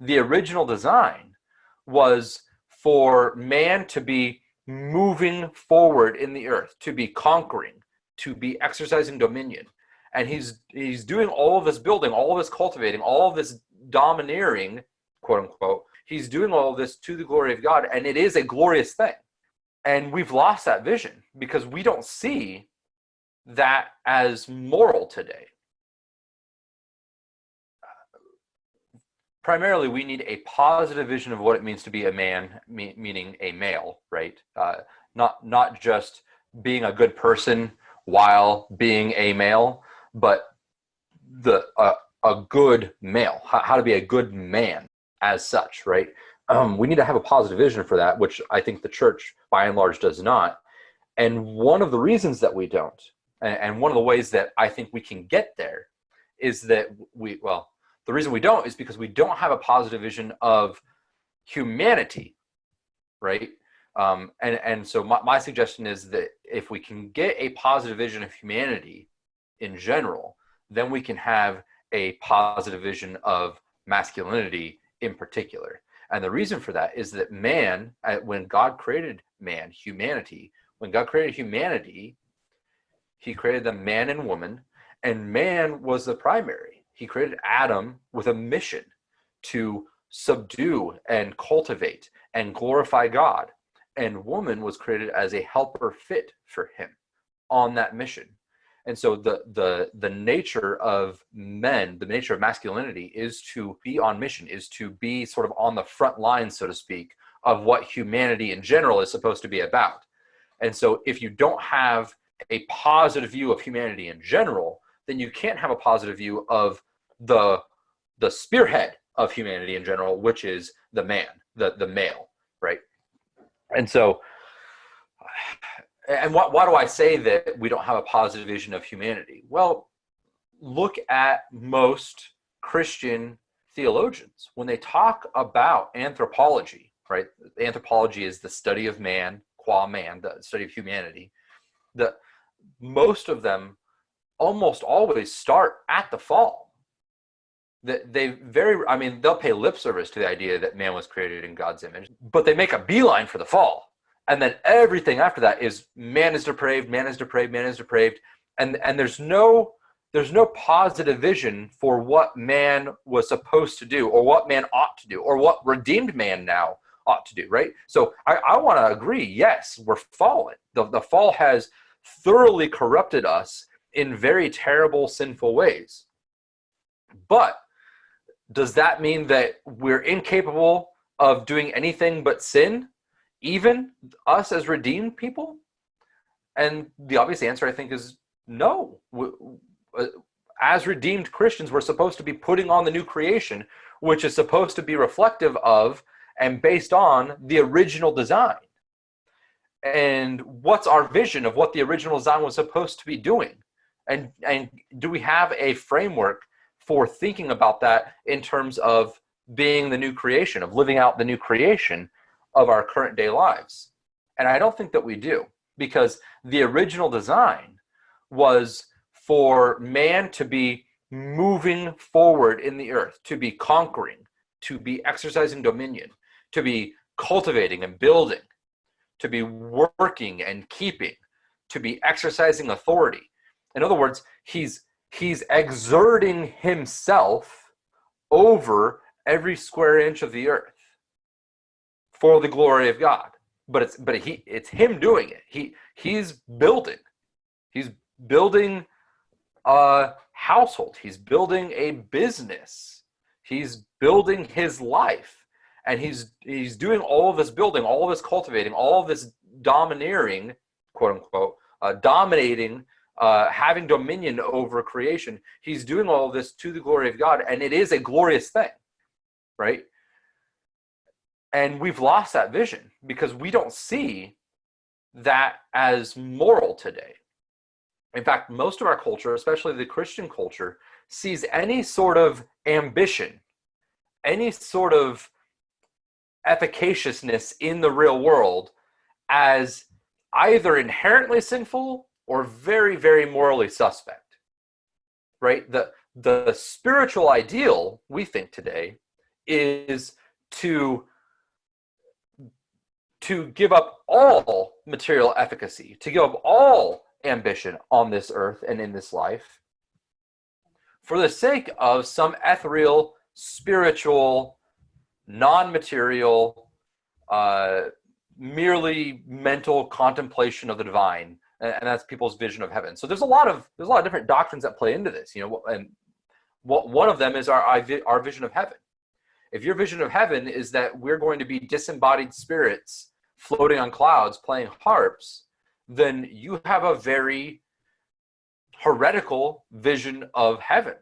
the original design was for man to be moving forward in the earth, to be conquering, to be exercising dominion. And he's doing all of this building, all of this cultivating, all of this domineering, quote unquote. He's doing all of this to the glory of God, and it is a glorious thing. And we've lost that vision because we don't see that as moral today. Primarily, we need a positive vision of what it means to be a man, meaning a male, right? Not just being a good person while being a male, but a good male, how to be a good man as such, right? We need to have a positive vision for that, which I think the church, by and large, does not. And one of the reasons that we don't, and one of the ways that I think we can get there, is that the reason we don't is because we don't have a positive vision of humanity, right? And so my suggestion is that if we can get a positive vision of humanity in general, then we can have a positive vision of masculinity in particular. And the reason for that is that man, when God created man, humanity, when God created humanity, he created them man and woman, and man was the primary. He created Adam with a mission to subdue and cultivate and glorify God. And woman was created as a helper fit for him on that mission. And so the nature of men, the nature of masculinity is to be on mission, is to be sort of on the front line, so to speak, of what humanity in general is supposed to be about. And so if you don't have a positive view of humanity in general, then you can't have a positive view of the spearhead of humanity in general, which is the man, the male, right? And so, and why do I say that we don't have a positive vision of humanity? Well, look at most Christian theologians. When they talk about anthropology, right? Anthropology is the study of man, qua man, the study of humanity. Most of them almost always start at the fall. They'll pay lip service to the idea that man was created in God's image, but they make a beeline for the fall. And then everything after that is man is depraved, man is depraved, man is depraved. And there's no positive vision for what man was supposed to do, or what man ought to do, or what redeemed man now ought to do, right? So I want to agree, yes, we're fallen. The fall has thoroughly corrupted us in very terrible, sinful ways. But does that mean that we're incapable of doing anything but sin, even us as redeemed people? And the obvious answer, I think, is no. As redeemed Christians, we're supposed to be putting on the new creation, which is supposed to be reflective of and based on the original design. And what's our vision of what the original design was supposed to be doing? And do we have a framework for thinking about that in terms of being the new creation, of living out the new creation of our current day lives? And I don't think that we do, because the original design was for man to be moving forward in the earth, to be conquering, to be exercising dominion, to be cultivating and building, to be working and keeping, to be exercising authority. In other words, he's exerting himself over every square inch of the earth for the glory of God. But it's him doing it. He's building. He's building a household. He's building a business. He's building his life. And he's doing all of this building, all of this cultivating, all of this domineering, quote unquote, dominating, having dominion over creation. He's doing all of this to the glory of God, and it is a glorious thing, right? And we've lost that vision because we don't see that as moral today. In fact, most of our culture, especially the Christian culture, sees any sort of ambition, any sort of efficaciousness in the real world as either inherently sinful or very, very morally suspect, right? The spiritual ideal, we think today, is to give up all material efficacy, to give up all ambition on this earth and in this life for the sake of some ethereal, spiritual, non-material, merely mental contemplation of the divine, and that's people's vision of heaven. So there's a lot of different doctrines that play into this, and one of them is our vision of heaven. If your vision of heaven is that we're going to be disembodied spirits floating on clouds playing harps, then you have a very heretical vision of heaven.